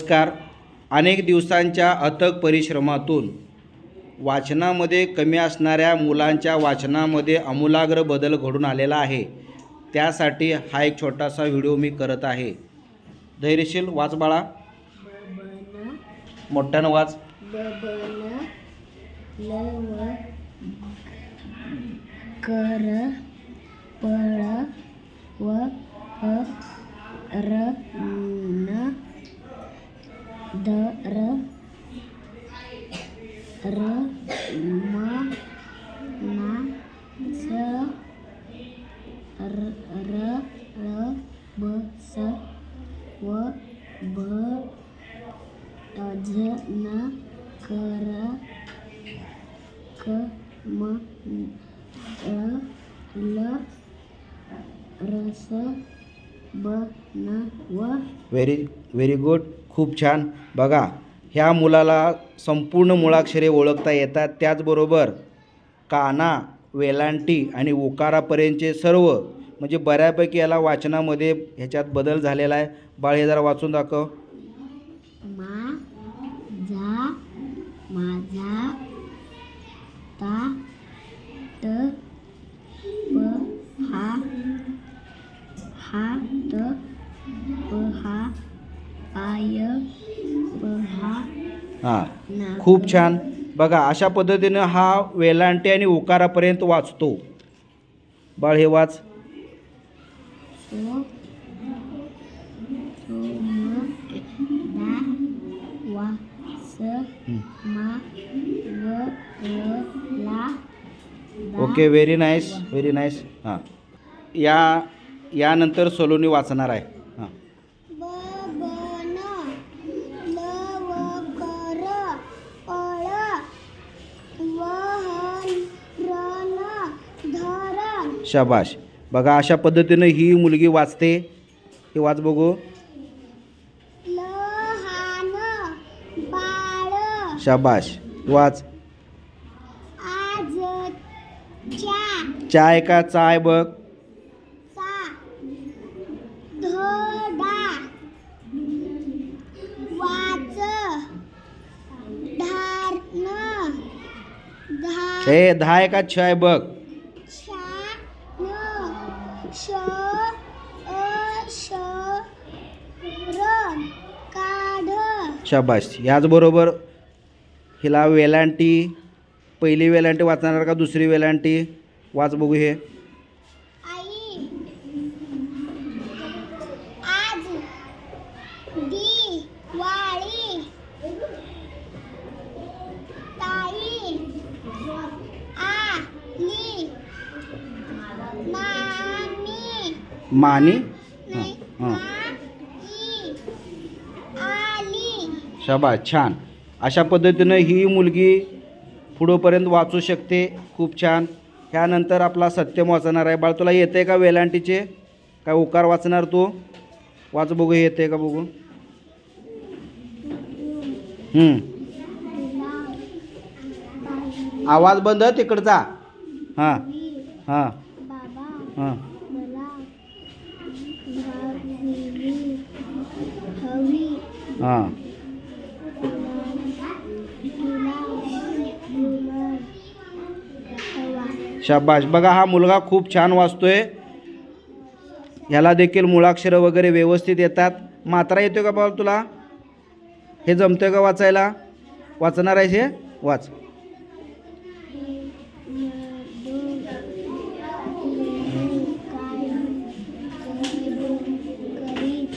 नमस्कार. अनेक दिवसांच्या अथक परिश्रमातून वाचनामध्ये कमी असणाऱ्या मुलांच्या वाचनामध्ये आमूलाग्र बदल घडून आलेला आहे. त्यासाठी हा एक छोटासा व्हिडिओ मी करत आहे. धैर्यशील वाच बाळा, मोठ्यानं वाच. कर पळ व र न दर र म ना स र ब स व भ ज न कर क म ल रस ब न व. व्हेरी गुड, खूप छान. बघा, ह्या मुलाला संपूर्ण मुळाक्षरे ओळखता येतात. त्याचबरोबर काना, वेलांटी आणि उकारापर्यंतचे सर्व, म्हणजे बऱ्यापैकी याला वाचनामध्ये ह्याच्यात बदल झालेला आहे. बाळ, हे जरा वाचून दाखव. माझा, माझा, ता त प हा त प हा आय प हा. हां, खूप छान. बघा, अशा पद्धतीनं हा वेलांटी आणि उकारापर्यंत वाचतो. बाळ, हे वाच. सो म दा वा स मा व र ला. Okay, very nice, very nice. हां, यानंतर सलोनी वाचणार आहे. हां. ब न ल व कर पळ व र न धर. शाबाश. बघा, अशा पद्धतीनं ही मुलगी वाचते. हे वाच बघू. लहान बाळ. शाबाश, वाच. आज चाय का चाय बघ. धडा वाच. धारण हे धाय का छाय बघ. छान श श र काढ. शाबाश. याचबरोबर हिला वेलांटी, पहिली वेलांटी वाचणार का दुसरी वेलांटी? वाच बघू. हे आई आज दिवाळी. ताई आली. मामी मानी. नाही, हां, माई आली. शाबाश, छान. अशा पद्धतीनं ही मुलगी पुढंपर्यंत वाचू शकते. खूप छान. ह्यानंतर आपला सत्यम वाचणार आहे. बाळ, तुला येते का वेलांटीचे? काय उकार वाचणार तू? वाच बघू, हे येते का बघू. आवाज बंद तिकडचा. हां हां बाबा हां. मला हवी. हां, शाबाश. बघा, हा मुलगा खूप छान वाचतोय. ह्याला देखील मुळाक्षरं वगैरे व्यवस्थित येतात. मात्रा येतोय का बाबा तुला? हे जमतोय का वाचायला? वाचणार आहेस हे? वाच.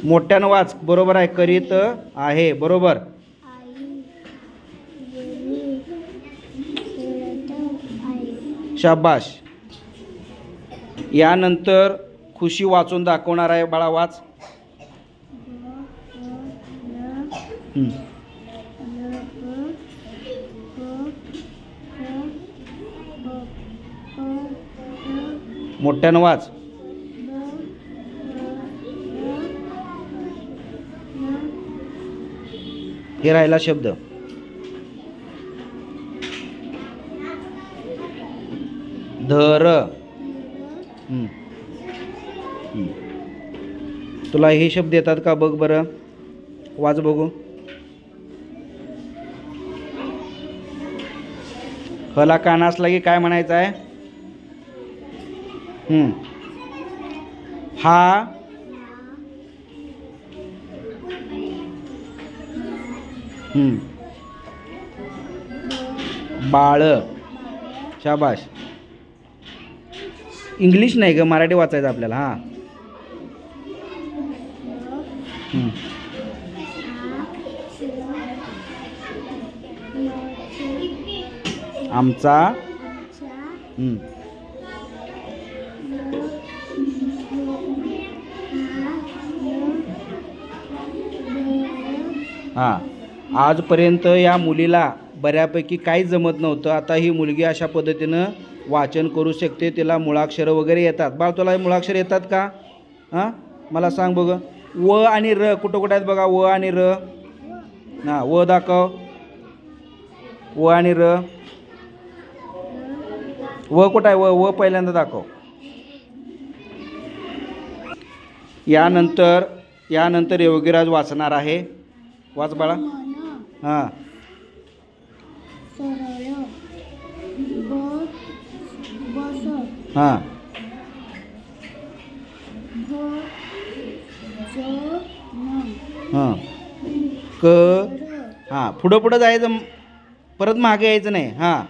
मोठ्यानं वाच. बरोबर आहे, करीत आहे. बरोबर. शाबाश. यानंतर खुशी वाचून दाखवणार आहे. बाळा, वाच. मोठ्यानं वाच. हे राहिला शब्द. धर. तुला हे शब्द येतात का बघ बरं, वाच बघू. हला काना असला की काय म्हणायचं आहे? हा बाळ. शाबाश. इंग्लिश नाही ग, मराठी वाचायचं आपल्याला. हां. आमचा. हां. आजपर्यंत या मुलीला बऱ्यापैकी काहीच जमत नव्हतं. आता ही मुलगी अशा पद्धतीनं वाचन करू शकते. तिला मुळाक्षरं वगैरे येतात. बाळ तुला मुळाक्षर येतात का? हां, मला सांग बघ. व आणि र कुठं कुठं आहेत बघा. व आणि र. हां, व दाखव. व आणि र. व कुठं आहे? व पहिल्यांदा दाखव. यानंतर योगीराज वाचणार आहे. वाच बाळा. हां. हां. हां. क. हां, पुढं जायचं, परत मागे यायचं नाही. हां.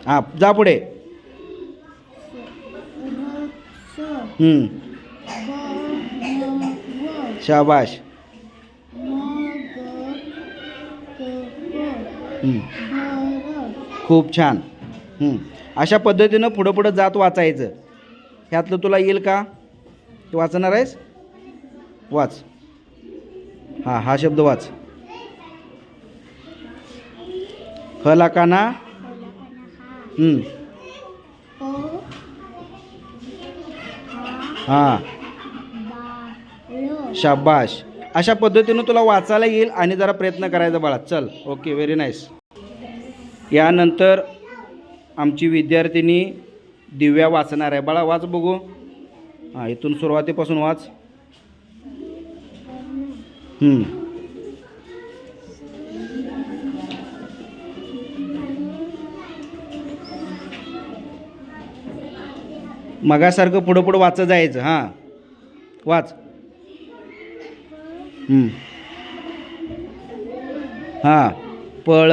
हां, जा पुढे. शाबाश. खूप छान. अशा पद्धतीनं पुढं जात वाचायचं. ह्यातलं तुला येईल का? तू वाचणार आहेस? वाच. हां, हा शब्द वाच. हला काना. हां. शाबाश. अशा पद्धतीनं तुला वाचायला येईल आणि जरा प्रयत्न करायचा बाळा. चल, ओके, व्हेरी नाईस. यानंतर आमची विद्यार्थिनी दिव्या वाचणार आहे. बाळा वाच बघू. हां, इथून सुरुवातीपासून वाच. मगासारखं पुढं वाचत जायचं. हां, वाच. हां, पळ.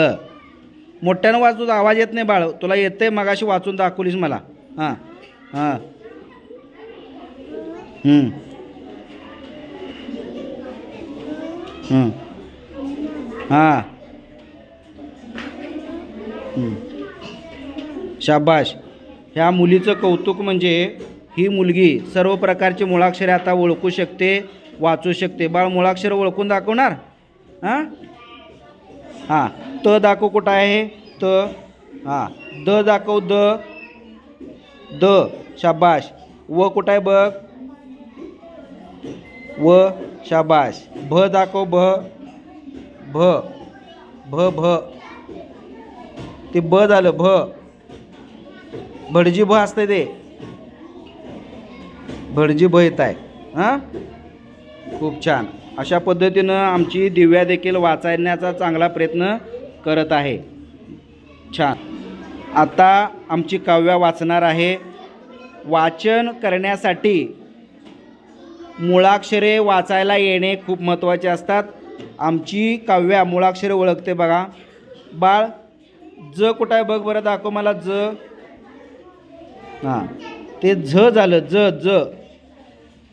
मोठ्यानं वाच, तुझा आवाज येत नाही बाळ. तुला येतंय, मगाशी वाचून दाखवलीस मला. हां. हां. हां. शाबाश. ह्या मुलीचं कौतुक म्हणजे ही मुलगी सर्व प्रकारची मुळाक्षरे आता ओळखू शकते, वाचू शकते. बाळ मुळाक्षर ओळखून दाखवणार? हां. हां, त दाखव. कुठं आहे त? हां, द दाखव. द. शाबाश. व कुठं आहे बघ. व. शाबाश. भ दाखव. भ. ते ब झालं. भडजी भ असते ते. भडजी भ येत आहे. हां, खूप छान. अशा पद्धतीनं आमची दिव्या देखील वाचण्याचा चांगला प्रयत्न करत आहे. छान. आता आमची काव्या वाचणार आहे. वाचन करण्यासाठी मुळाक्षरे वाचायला येणे खूप महत्त्वाचे असतात. आमची काव्या मुळाक्षरे ओळखते बघा. बाळ ज कुठं आहे बघ बरं, दाखव मला. ज. हां, ते झ झालं. ज.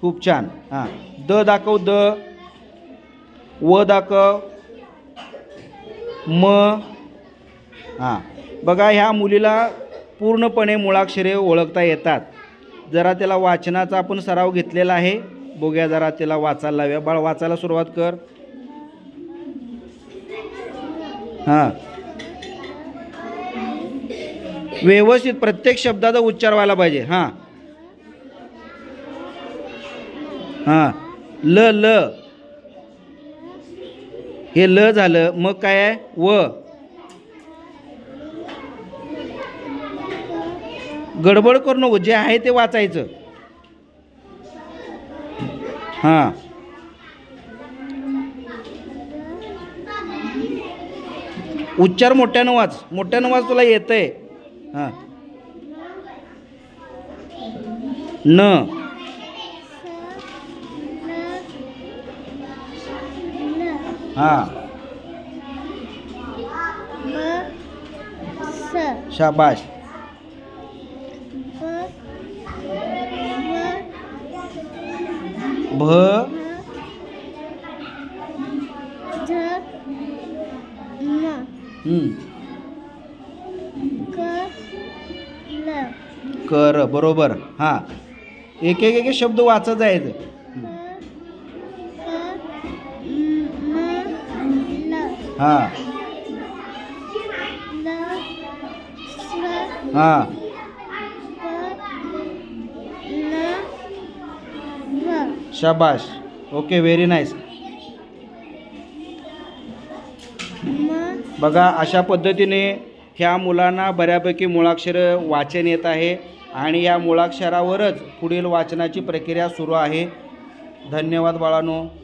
खूप छान. हां, द दाखव. द. व दाखव. म. हां, बघा ह्या मुलीला पूर्णपणे मुळाक्षरे ओळखता येतात. जरा त्याला वाचनाचा आपण सराव घेतलेला आहे. बघूया, जरा त्याला वाचायला लावूया. बाळ वाचायला सुरुवात कर. हां, व्यवस्थित प्रत्येक शब्दाचा उच्चार व्हायला पाहिजे. हां. हां, ल. हे ल झालं. मग काय आहे? व. गडबड करू नको, जे आहे ते वाचायचं. हां. उच्चार मोठ्यानं वाच तुला येतंय. हां. न. हां. शाबाश. भ. हं. कर बरोबर. हां. एक एक एक शब्द वाचत जायचं. हां. हां. शाबाश. Okay, very nice. बघा, अशा पद्धतीने ह्या मुलांना बऱ्यापैकी मुळाक्षरं वाचन येत आहे आणि या मुळाक्षरावरच पुढील वाचनाची प्रक्रिया सुरू आहे. धन्यवाद बाळांनो.